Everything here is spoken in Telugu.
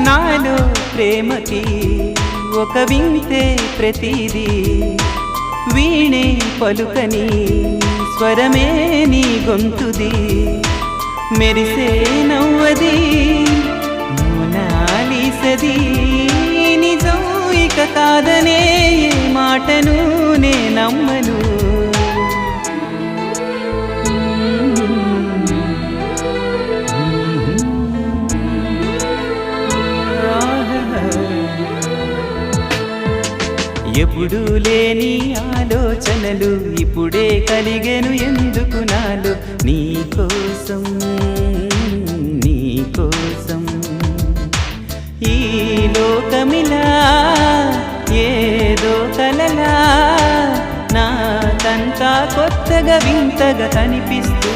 నాలో ప్రేమకి ఒక వింతే ప్రతిదీ వీణే పలుకని స్వరమే నీ గొంతుది మెరిసే నవ్వది మోనాలిసది నిజం ఇక కాదనే ఏ మాటను నే నమ్మను ఎప్పుడు లేని ఆలోచనలు ఇప్పుడే కలిగెను ఎందుకు నాలో నీకోసం నీకోసం ఈ లోకమిలా ఏదో కలలా నాకంతా కొత్తగా వింతగా కనిపిస్తూ